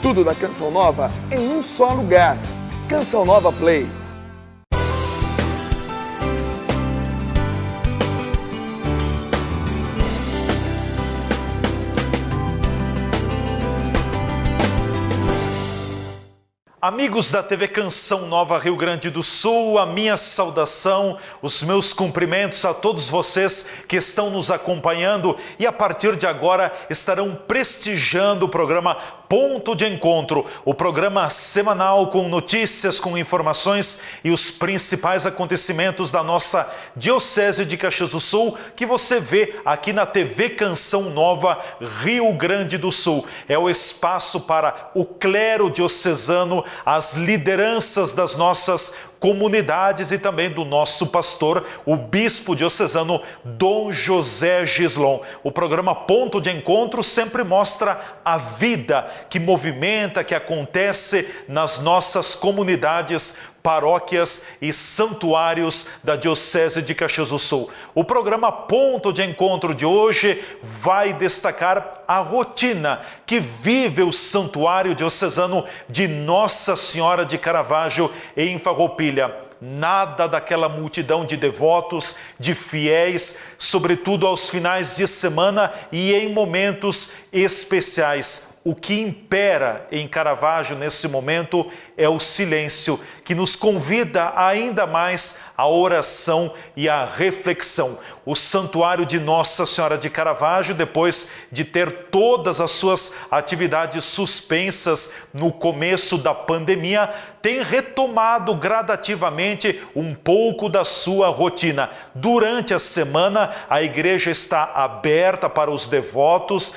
Tudo da Canção Nova em um só lugar. Canção Nova Play. Amigos da TV Canção Nova Rio Grande do Sul, a minha saudação, os meus cumprimentos a todos vocês que estão nos acompanhando e a partir de agora estarão prestigiando o programa Ponto de Encontro, o programa semanal com notícias, com informações e os principais acontecimentos da nossa Diocese de Caxias do Sul, que você vê aqui na TV Canção Nova Rio Grande do Sul. É o espaço para o clero diocesano, as lideranças das nossas comunidades e também do nosso pastor, o bispo diocesano Dom José Gislon. O programa Ponto de Encontro sempre mostra a vida que movimenta, que acontece nas nossas comunidades, paróquias e santuários da Diocese de Caxias do Sul. O programa Ponto de Encontro de hoje vai destacar a rotina que vive o Santuário Diocesano de Nossa Senhora de Caravaggio em Farroupilha. Nada daquela multidão de devotos, de fiéis, sobretudo aos finais de semana e em momentos especiais. O que impera em Caravaggio nesse momento é o silêncio, que nos convida ainda mais à oração e à reflexão. O Santuário de Nossa Senhora de Caravaggio, depois de ter todas as suas atividades suspensas no começo da pandemia, tem retomado gradativamente um pouco da sua rotina. Durante a semana, a igreja está aberta para os devotos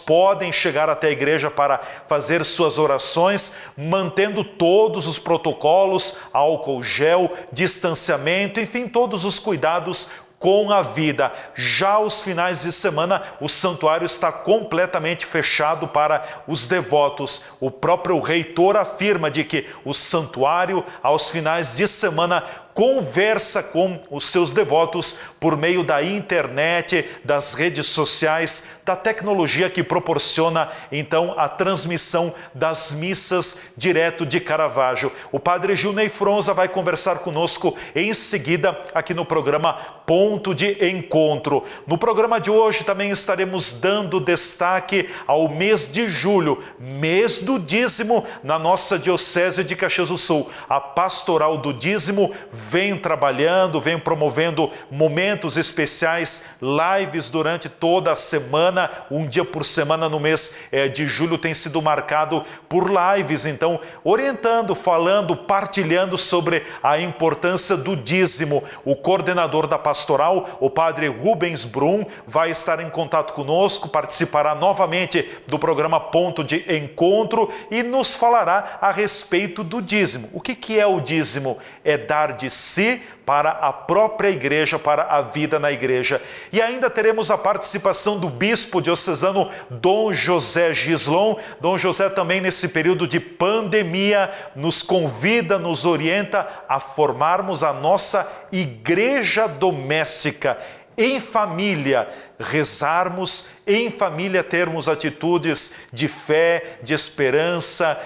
podem chegar até a igreja para fazer suas orações, mantendo todos os protocolos, álcool gel, distanciamento, enfim, todos os cuidados com a vida. Já aos finais de semana, o santuário está completamente fechado para os devotos. O próprio reitor afirma de que o santuário, aos finais de semana, conversa com os seus devotos por meio da internet, das redes sociais, da tecnologia que proporciona então a transmissão das missas direto de Caravaggio. O padre Gilney Fronza vai conversar conosco em seguida aqui no programa Ponto de Encontro. No programa de hoje também estaremos dando destaque ao mês de julho, mês do dízimo na nossa Diocese de Caxias do Sul. A Pastoral do Dízimo vem trabalhando, vem promovendo momentos especiais, lives durante toda a semana, um dia por semana no mês de julho tem sido marcado por lives, então orientando, falando, partilhando sobre a importância do dízimo. O coordenador da pastoral, o padre Rubens Brum, vai estar em contato conosco, participará novamente do programa Ponto de Encontro e nos falará a respeito do dízimo. O que é o dízimo? É dar de si para a própria igreja, para a vida na igreja. E ainda teremos a participação do bispo diocesano Dom José Gislon. Dom José também nesse período de pandemia nos convida, nos orienta a formarmos a nossa igreja doméstica, em família, rezarmos, em família termos atitudes de fé, de esperança,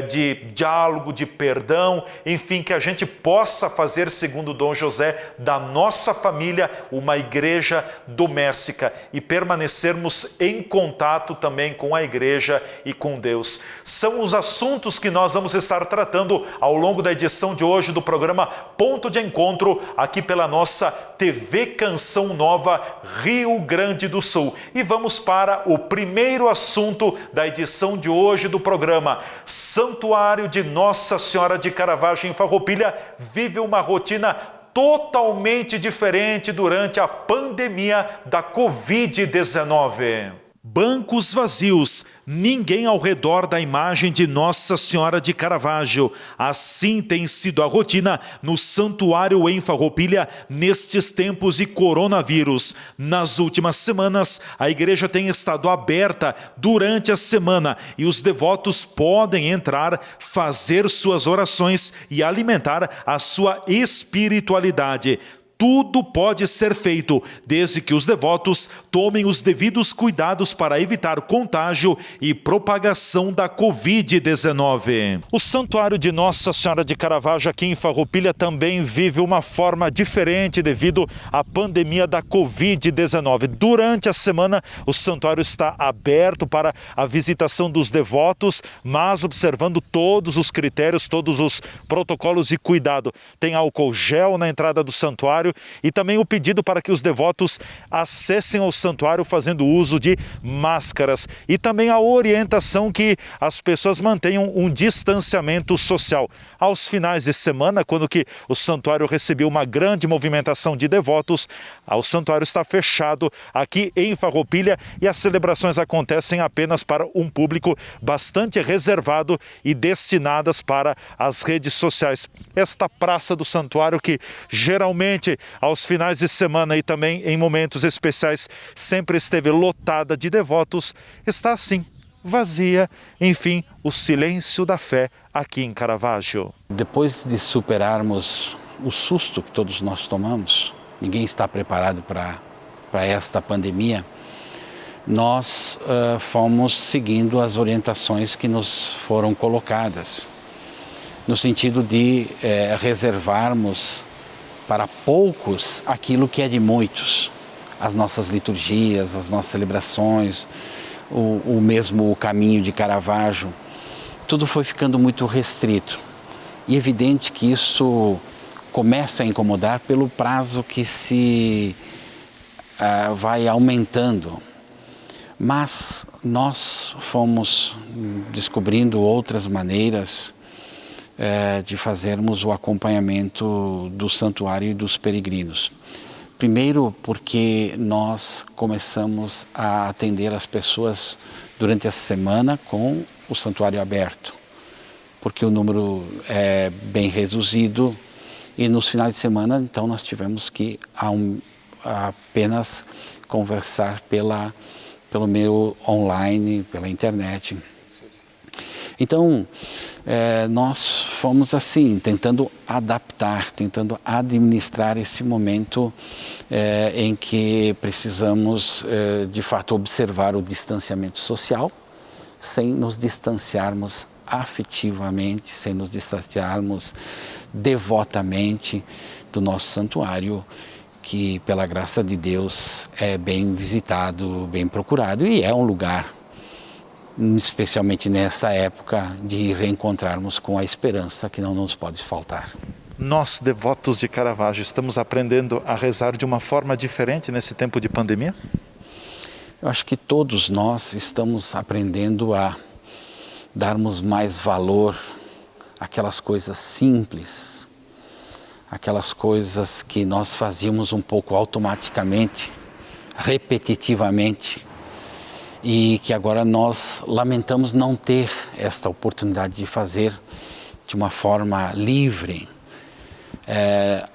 de diálogo, de perdão, enfim, que a gente possa fazer, segundo Dom José, da nossa família uma igreja doméstica e permanecermos em contato também com a igreja e com Deus. São os assuntos que nós vamos estar tratando ao longo da edição de hoje do programa Ponto de Encontro, aqui pela nossa TV Canção Nova Rio Grande do Sul. E vamos para o primeiro assunto da edição de hoje do programa. Santuário de Nossa Senhora de Caravaggio em Farroupilha vive uma rotina totalmente diferente durante a pandemia da Covid-19. Bancos vazios, ninguém ao redor da imagem de Nossa Senhora de Caravaggio. Assim tem sido a rotina no santuário em Farroupilha nestes tempos de coronavírus. Nas últimas semanas, a igreja tem estado aberta durante a semana e os devotos podem entrar, fazer suas orações e alimentar a sua espiritualidade. tudo pode ser feito, desde que os devotos tomem os devidos cuidados para evitar contágio e propagação da Covid-19. O Santuário de Nossa Senhora de Caravaggio aqui em Farroupilha também vive uma forma diferente devido à pandemia da Covid-19. Durante a semana, o santuário está aberto para a visitação dos devotos, mas observando todos os critérios, todos os protocolos de cuidado. Tem álcool gel na entrada do santuário e também o pedido para que os devotos acessem ao santuário fazendo uso de máscaras e também a orientação que as pessoas mantenham um distanciamento social. Aos finais de semana, quando que o santuário recebeu uma grande movimentação de devotos, o santuário está fechado aqui em Farroupilha e as celebrações acontecem apenas para um público bastante reservado e destinadas para as redes sociais. Esta praça do santuário, que geralmente aos finais de semana e também em momentos especiais sempre esteve lotada de devotos, está assim, vazia. Enfim, o silêncio da fé aqui em Caravaggio. Depois de superarmos o susto que todos nós tomamos, ninguém está preparado para esta pandemia, nós fomos seguindo as orientações que nos foram colocadas, no sentido de reservarmos para poucos aquilo que é de muitos, as nossas liturgias, as nossas celebrações, o mesmo caminho de Caravaggio. Tudo foi ficando muito restrito e é evidente que isso começa a incomodar pelo prazo que se vai aumentando. Mas nós fomos descobrindo outras maneiras de fazermos o acompanhamento do santuário e dos peregrinos. Primeiro, porque nós começamos a atender as pessoas durante a semana com o santuário aberto, porque o número é bem reduzido e nos finais de semana, então, nós tivemos que apenas conversar pelo meio online, pela internet. Então, nós fomos assim, tentando adaptar, tentando administrar esse momento em que precisamos, de fato, observar o distanciamento social, sem nos distanciarmos afetivamente, sem nos distanciarmos devotamente do nosso santuário, que, pela graça de Deus, é bem visitado, bem procurado e é um lugar, especialmente nesta época, de reencontrarmos com a esperança que não nos pode faltar. Nós, devotos de Caravaggio, estamos aprendendo a rezar de uma forma diferente nesse tempo de pandemia? Eu acho que todos nós estamos aprendendo a darmos mais valor àquelas coisas simples, aquelas coisas que nós fazíamos um pouco automaticamente, repetitivamente, e que agora nós lamentamos não ter esta oportunidade de fazer de uma forma livre.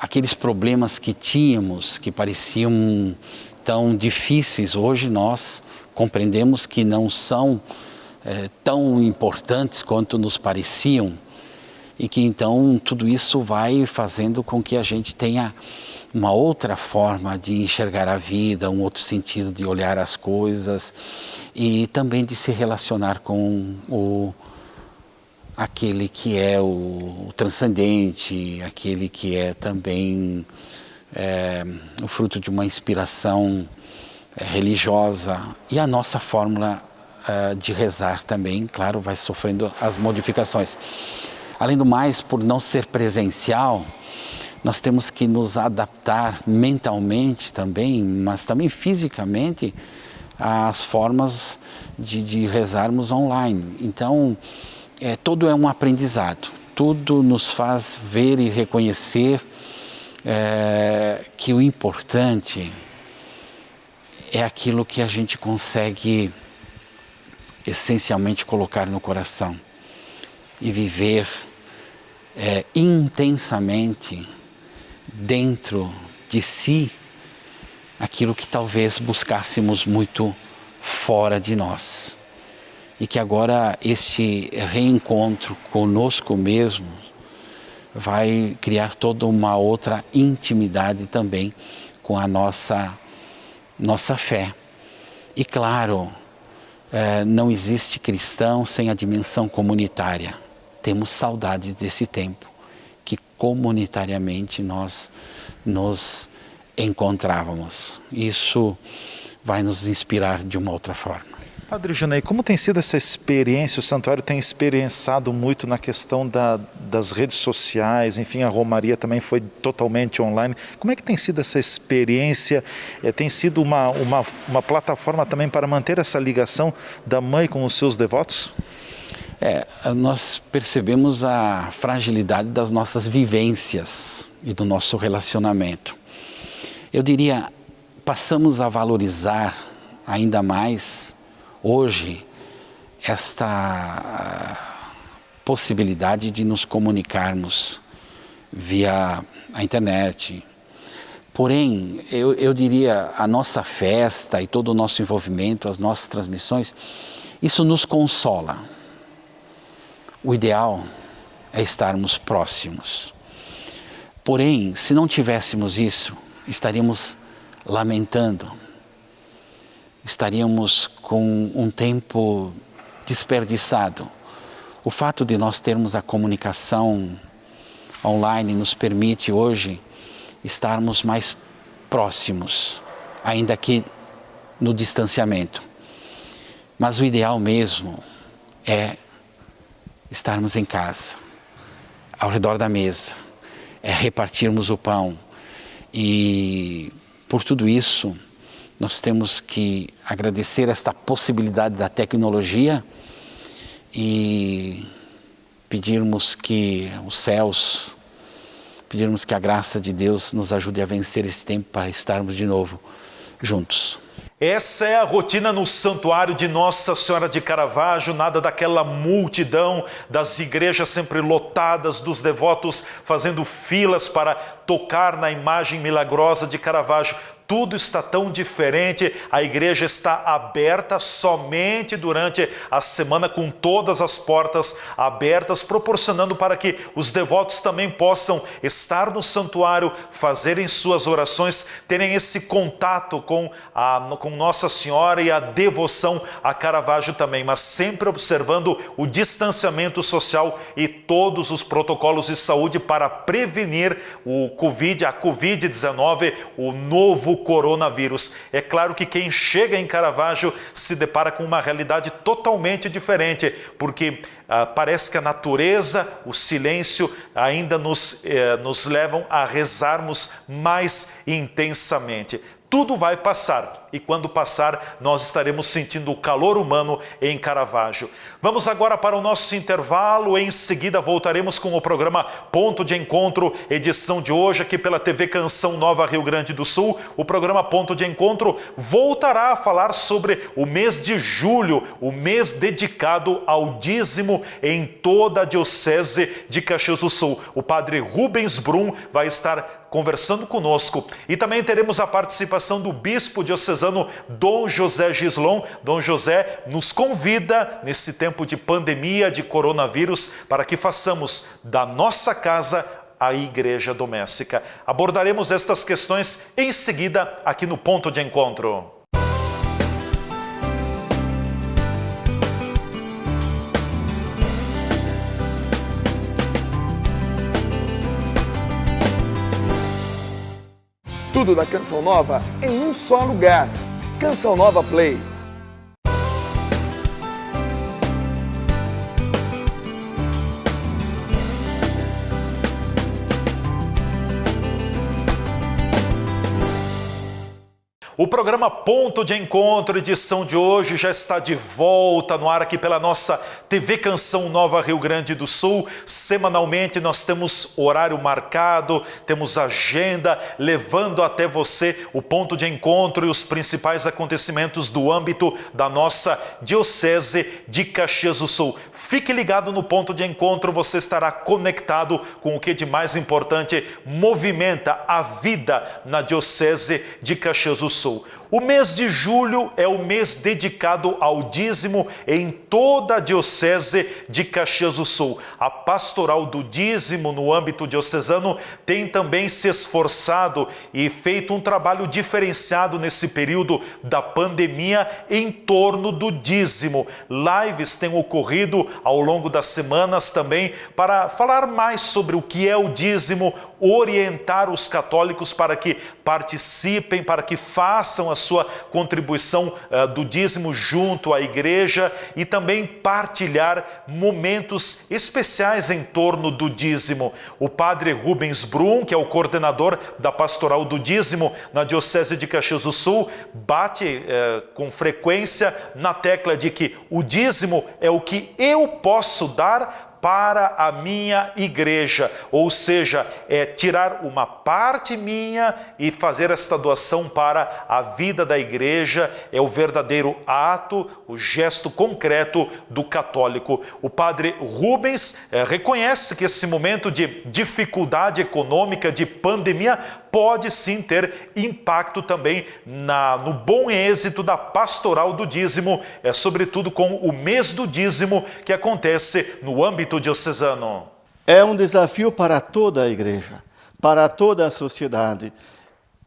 Aqueles problemas que tínhamos, que pareciam tão difíceis, hoje nós compreendemos que não são tão importantes quanto nos pareciam, e que então tudo isso vai fazendo com que a gente tenha uma outra forma de enxergar a vida, um outro sentido de olhar as coisas e também de se relacionar com aquele que é o transcendente, aquele que é também o fruto de uma inspiração religiosa. E a nossa fórmula de rezar também, claro, vai sofrendo as modificações. Além do mais, por não ser presencial, nós temos que nos adaptar mentalmente também, mas também fisicamente, às formas de rezarmos online. Então, tudo é um aprendizado, tudo nos faz ver e reconhecer que o importante é aquilo que a gente consegue essencialmente colocar no coração e viver intensamente dentro de si aquilo que talvez buscássemos muito fora de nós. E que agora este reencontro conosco mesmo vai criar toda uma outra intimidade também com a nossa fé. E claro, não existe cristão sem a dimensão comunitária. Temos saudade desse tempo que comunitariamente nós nos encontrávamos. Isso vai nos inspirar de uma outra forma. Padre Junei, como tem sido essa experiência? O santuário tem experienciado muito na questão das redes sociais, enfim, a Romaria também foi totalmente online. Como é que tem sido essa experiência? Tem sido uma plataforma também para manter essa ligação da mãe com os seus devotos? Nós percebemos a fragilidade das nossas vivências e do nosso relacionamento. Eu diria, passamos a valorizar ainda mais hoje esta possibilidade de nos comunicarmos via a internet. Porém, eu diria, a nossa festa e todo o nosso envolvimento, as nossas transmissões, isso nos consola. O ideal é estarmos próximos. Porém, se não tivéssemos isso, estaríamos lamentando, estaríamos com um tempo desperdiçado. O fato de nós termos a comunicação online nos permite hoje estarmos mais próximos, ainda que no distanciamento. Mas o ideal mesmo é estarmos em casa, ao redor da mesa, é repartirmos o pão. E por tudo isso, nós temos que agradecer esta possibilidade da tecnologia e pedirmos que os céus, pedirmos que a graça de Deus nos ajude a vencer esse tempo para estarmos de novo juntos. Essa é a rotina no Santuário de Nossa Senhora de Caravaggio, nada daquela multidão das igrejas sempre lotadas, dos devotos fazendo filas para tocar na imagem milagrosa de Caravaggio. Tudo está tão diferente, a igreja está aberta somente durante a semana, com todas as portas abertas, proporcionando para que os devotos também possam estar no santuário, fazerem suas orações, terem esse contato com Nossa Senhora e a devoção a Caravaggio também, mas sempre observando o distanciamento social e todos os protocolos de saúde para prevenir a Covid-19, o novo coronavírus. É claro que quem chega em Caravaggio se depara com uma realidade totalmente diferente, porque parece que a natureza, o silêncio ainda nos levam a rezarmos mais intensamente. Tudo vai passar e quando passar nós estaremos sentindo o calor humano em Caravaggio. Vamos agora para o nosso intervalo, em seguida voltaremos com o programa Ponto de Encontro, edição de hoje aqui pela TV Canção Nova Rio Grande do Sul. O programa Ponto de Encontro voltará a falar sobre o mês de julho, o mês dedicado ao dízimo em toda a Diocese de Caxias do Sul. O padre Rubens Brum vai estar conversando conosco e também teremos a participação do bispo diocesano Dom José Gislon. Dom José nos convida nesse tempo de pandemia, de coronavírus, para que façamos da nossa casa a igreja doméstica. Abordaremos estas questões em seguida aqui no Ponto de Encontro. Tudo da Canção Nova em um só lugar. Canção Nova Play. O programa Ponto de Encontro, edição de hoje, já está de volta no ar aqui pela nossa TV Canção Nova Rio Grande do Sul. Semanalmente nós temos horário marcado, temos agenda, levando até você o ponto de encontro e os principais acontecimentos do âmbito da nossa Diocese de Caxias do Sul. Fique ligado no Ponto de Encontro, você estará conectado com o que de mais importante movimenta a vida na Diocese de Caxias do Sul. O mês de julho é o mês dedicado ao dízimo em toda a Diocese de Caxias do Sul. A pastoral do dízimo no âmbito diocesano tem também se esforçado e feito um trabalho diferenciado nesse período da pandemia em torno do dízimo. Lives têm ocorrido ao longo das semanas também para falar mais sobre o que é o dízimo, orientar os católicos para que participem, para que façam a sua contribuição do dízimo junto à igreja e também partilhar momentos especiais em torno do dízimo. O padre Rubens Brum, que é o coordenador da pastoral do dízimo na Diocese de Caxias do Sul, bate com frequência na tecla de que o dízimo é o que eu posso dar para a minha igreja, ou seja, é tirar uma parte minha e fazer esta doação para a vida da igreja, é o verdadeiro ato, o gesto concreto do católico. O padre Rubens reconhece que esse momento de dificuldade econômica, de pandemia, pode sim ter impacto também no bom êxito da pastoral do dízimo, sobretudo com o mês do dízimo que acontece no âmbito diocesano. É um desafio para toda a igreja, para toda a sociedade.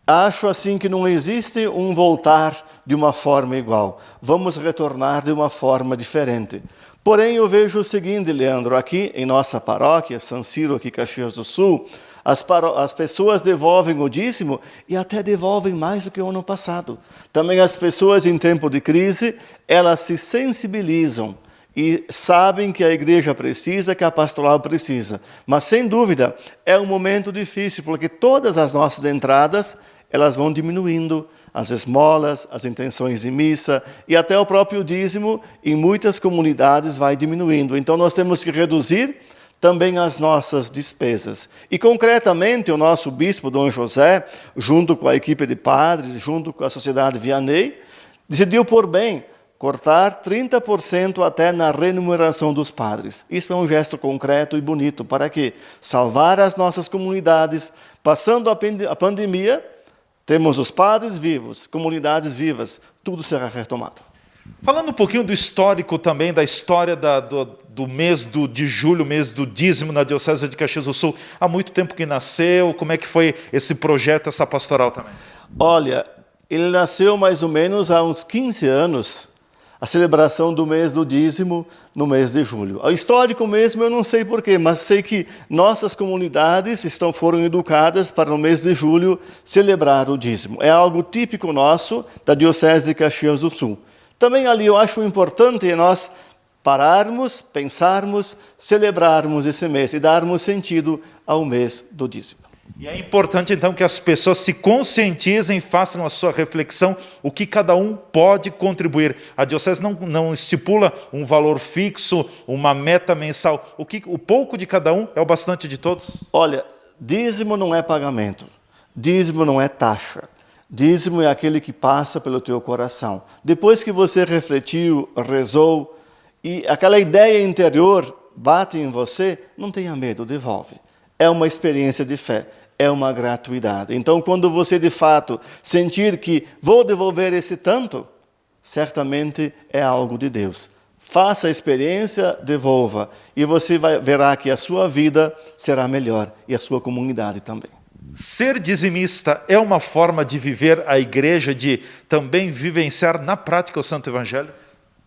Acho assim que não existe um voltar de uma forma igual. Vamos retornar de uma forma diferente. Porém, eu vejo o seguinte, Leandro, aqui em nossa paróquia, São Ciro, aqui em Caxias do Sul, as pessoas devolvem o dízimo e até devolvem mais do que o ano passado. Também as pessoas em tempo de crise, elas se sensibilizam e sabem que a igreja precisa, que a pastoral precisa. Mas, sem dúvida, é um momento difícil, porque todas as nossas entradas, elas vão diminuindo, as esmolas, as intenções de missa e até o próprio dízimo, em muitas comunidades, vai diminuindo. Então, nós temos que reduzir também as nossas despesas. E, concretamente, o nosso bispo, Dom José, junto com a equipe de padres, junto com a Sociedade Vianney, decidiu por bem cortar 30% até na remuneração dos padres. Isso é um gesto concreto e bonito. Para quê? Salvar as nossas comunidades. Passando a pandemia, temos os padres vivos, comunidades vivas, tudo será retomado. Falando um pouquinho do histórico também, da história do mês de julho, mês do dízimo na Diocese de Caxias do Sul, há muito tempo que nasceu, como é que foi esse projeto, essa pastoral também? Olha, ele nasceu mais ou menos há uns 15 anos, a celebração do mês do dízimo no mês de julho. O histórico mesmo eu não sei porquê, mas sei que nossas comunidades foram educadas para no mês de julho celebrar o dízimo. É algo típico nosso da Diocese de Caxias do Sul. Também ali eu acho importante nós pararmos, pensarmos, celebrarmos esse mês e darmos sentido ao mês do dízimo. E é importante, então, que as pessoas se conscientizem, façam a sua reflexão, o que cada um pode contribuir. A Diocese não estipula um valor fixo, uma meta mensal. O pouco de cada um é o bastante de todos? Olha, dízimo não é pagamento, dízimo não é taxa. Dízimo é aquele que passa pelo teu coração. Depois que você refletiu, rezou, e aquela ideia interior bate em você, não tenha medo, devolve. É uma experiência de fé, é uma gratuidade. Então, quando você de fato sentir que vou devolver esse tanto, certamente é algo de Deus. Faça a experiência, devolva, e você verá que a sua vida será melhor e a sua comunidade também. Ser dizimista é uma forma de viver a igreja, de também vivenciar na prática o Santo Evangelho?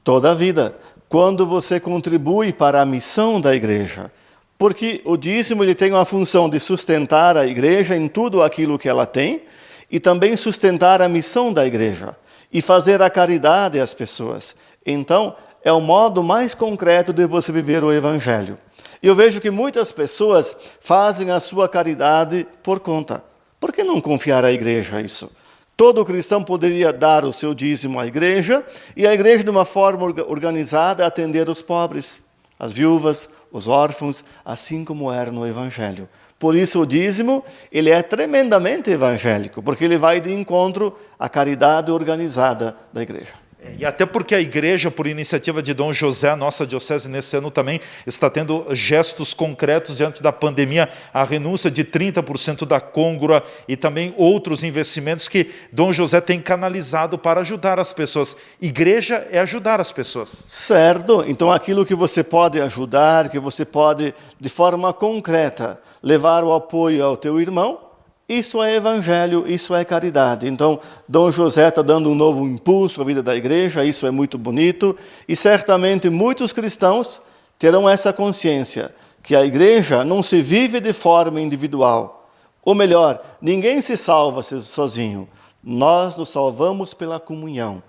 Toda a vida. Quando você contribui para a missão da igreja, porque o dízimo ele tem uma função de sustentar a igreja em tudo aquilo que ela tem e também sustentar a missão da igreja e fazer a caridade às pessoas. Então, é o modo mais concreto de você viver o Evangelho. Eu vejo que muitas pessoas fazem a sua caridade por conta. Por que não confiar à igreja isso? Todo cristão poderia dar o seu dízimo à igreja e a igreja, de uma forma organizada, atender os pobres, as viúvas, os órfãos, assim como era no Evangelho. Por isso o dízimo ele é tremendamente evangélico, porque ele vai de encontro à caridade organizada da igreja. E até porque a igreja, por iniciativa de Dom José, a nossa diocese nesse ano também está tendo gestos concretos diante da pandemia, a renúncia de 30% da côngrua e também outros investimentos que Dom José tem canalizado para ajudar as pessoas. Igreja é ajudar as pessoas. Certo, então aquilo que você pode ajudar, que você pode, de forma concreta, levar o apoio ao teu irmão, isso é evangelho, isso é caridade. Então, Dom José está dando um novo impulso à vida da igreja, isso é muito bonito, e certamente muitos cristãos terão essa consciência, que a igreja não se vive de forma individual. Ou melhor, ninguém se salva sozinho. Nós nos salvamos pela comunhão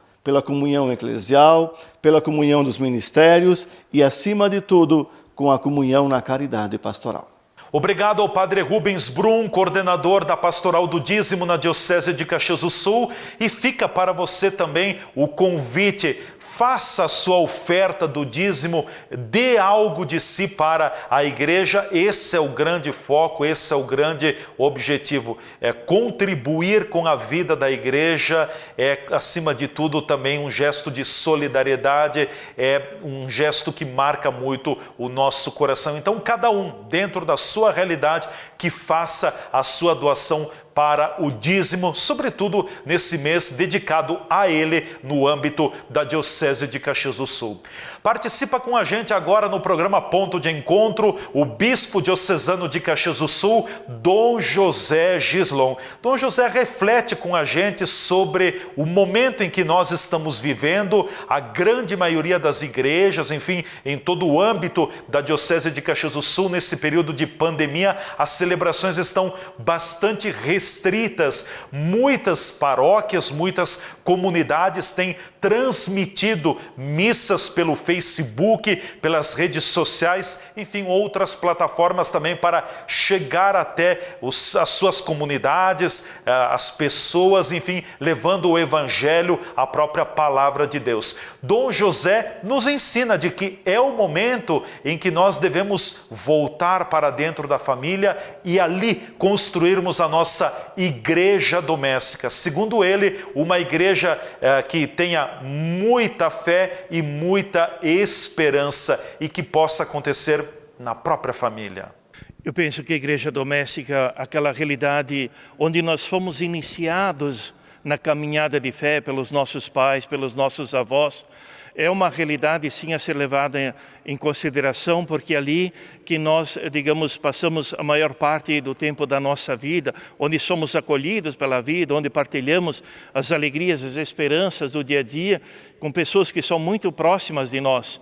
eclesial, pela comunhão dos ministérios e, acima de tudo, com a comunhão na caridade pastoral. Obrigado ao Padre Rubens Brum, coordenador da Pastoral do Dízimo na Diocese de Caxias do Sul, e fica para você também o convite. Faça a sua oferta do dízimo, dê algo de si para a igreja. Esse é o grande foco, esse é o grande objetivo. É contribuir com a vida da igreja, é acima de tudo também um gesto de solidariedade, é um gesto que marca muito o nosso coração. Então cada um, dentro da sua realidade, que faça a sua doação para o dízimo, sobretudo nesse mês dedicado a ele no âmbito da Diocese de Caxias do Sul. Participa com a gente agora no programa Ponto de Encontro, o Bispo Diocesano de Caxias do Sul, Dom José Gislon. Dom José reflete com a gente sobre o momento em que nós estamos vivendo, a grande maioria das igrejas, enfim, em todo o âmbito da Diocese de Caxias do Sul, nesse período de pandemia, as celebrações estão bastante restritas. Muitas paróquias, muitas comunidades têm transmitido missas pelo Facebook, pelas redes sociais, enfim, outras plataformas também para chegar até as suas comunidades, as pessoas, enfim, levando o Evangelho, a própria palavra de Deus. Dom José nos ensina de que é o momento em que nós devemos voltar para dentro da família e ali construirmos a nossa igreja doméstica. Segundo ele, uma igreja que tenha muita fé e muita esperança e que possa acontecer na própria família. Eu penso que a igreja doméstica, aquela realidade onde nós fomos iniciados na caminhada de fé pelos nossos pais, pelos nossos avós, é uma realidade sim a ser levada em consideração, porque ali que nós, digamos, passamos a maior parte do tempo da nossa vida, onde somos acolhidos pela vida, onde partilhamos as alegrias, as esperanças do dia a dia com pessoas que são muito próximas de nós.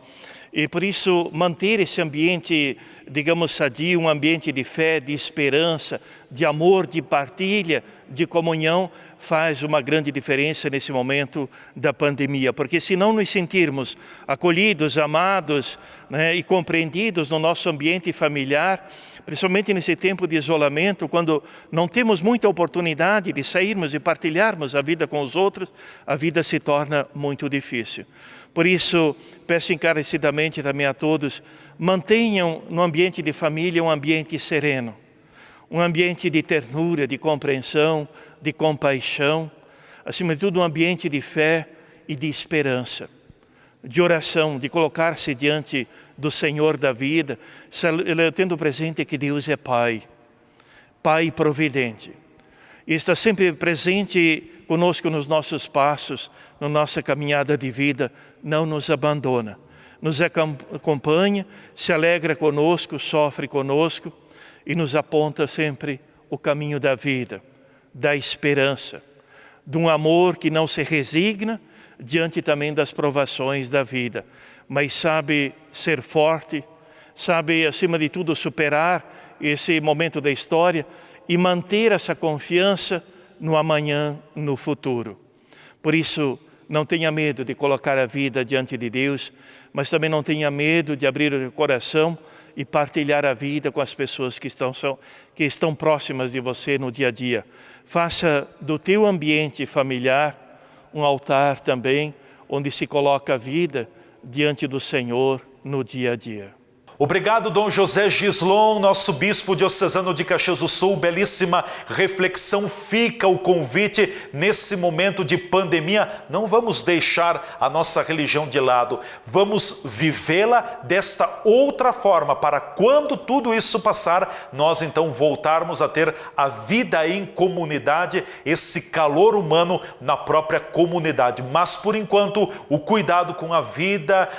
E por isso manter esse ambiente, digamos, sadio, um ambiente de fé, de esperança, de amor, de partilha, de comunhão, faz uma grande diferença nesse momento da pandemia. Porque se não nos sentirmos acolhidos, amados, né, e compreendidos no nosso ambiente familiar, principalmente nesse tempo de isolamento, quando não temos muita oportunidade de sairmos e partilharmos a vida com os outros, a vida se torna muito difícil. Por isso, peço encarecidamente também a todos, mantenham no ambiente de família um ambiente sereno, um ambiente de ternura, de compreensão, de compaixão, acima de tudo um ambiente de fé e de esperança, de oração, de colocar-se diante do Senhor da vida, tendo presente que Deus é Pai, Pai providente, e está sempre presente conosco nos nossos passos, na nossa caminhada de vida, não nos abandona, nos acompanha, se alegra conosco, sofre conosco e nos aponta sempre o caminho da vida, da esperança, de um amor que não se resigna diante também das provações da vida, mas sabe ser forte, sabe acima de tudo superar esse momento da história e manter essa confiança no amanhã, no futuro. Por isso, não tenha medo de colocar a vida diante de Deus, mas também não tenha medo de abrir o coração e partilhar a vida com as pessoas que estão próximas de você no dia a dia. Faça do teu ambiente familiar um altar também, onde se coloca a vida diante do Senhor no dia a dia. Obrigado, Dom José Gislon, nosso bispo diocesano de Caxias do Sul. Belíssima reflexão. Fica o convite nesse momento de pandemia. Não vamos deixar a nossa religião de lado. Vamos vivê-la desta outra forma, para quando tudo isso passar, nós então voltarmos a ter a vida em comunidade, esse calor humano na própria comunidade. Mas, por enquanto, o cuidado com a vida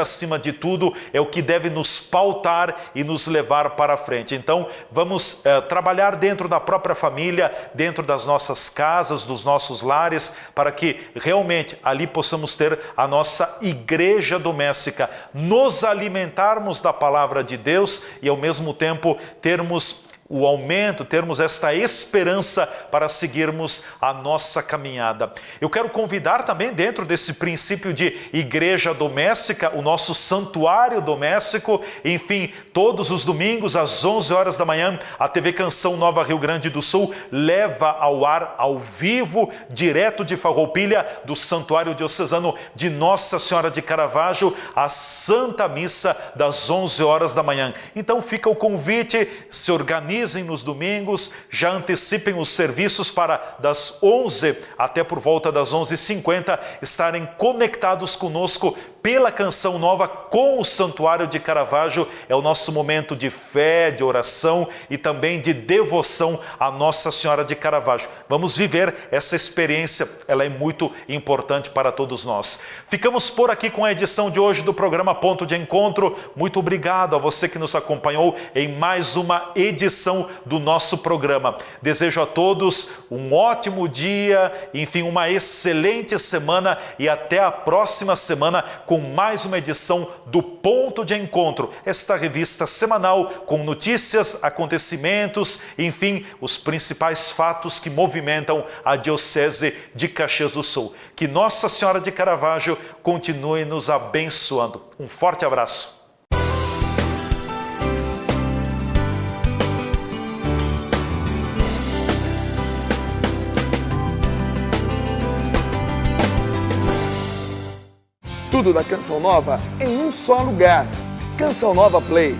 acima de tudo, é o que deve nos pautar e nos levar para frente. Então, vamos trabalhar dentro da própria família, dentro das nossas casas, dos nossos lares, para que realmente ali possamos ter a nossa igreja doméstica, nos alimentarmos da palavra de Deus e ao mesmo tempo termos o aumento, termos esta esperança para seguirmos a nossa caminhada. Eu quero convidar também, dentro desse princípio de igreja doméstica, o nosso santuário doméstico. Enfim, todos os domingos às 11 horas da manhã, a TV Canção Nova Rio Grande do Sul leva ao ar, ao vivo, direto de Farroupilha, do Santuário Diocesano de Nossa Senhora de Caravaggio, a Santa Missa das 11 horas da manhã. Então fica o convite, se organizem nos domingos, já antecipem os serviços para das 11 até por volta das 11h50 estarem conectados conosco pela Canção Nova com o Santuário de Caravaggio. É o nosso momento de fé, de oração e também de devoção a Nossa Senhora de Caravaggio. Vamos viver essa experiência, ela é muito importante para todos nós. Ficamos por aqui com a edição de hoje do programa Ponto de Encontro. Muito obrigado a você que nos acompanhou em mais uma edição do nosso programa. Desejo a todos um ótimo dia, enfim, uma excelente semana e até a próxima semana com mais uma edição do Ponto de Encontro, esta revista semanal com notícias, acontecimentos, enfim, os principais fatos que movimentam a Diocese de Caxias do Sul. Que Nossa Senhora de Caravaggio continue nos abençoando. Um forte abraço. Tudo da Canção Nova em um só lugar. Canção Nova Play.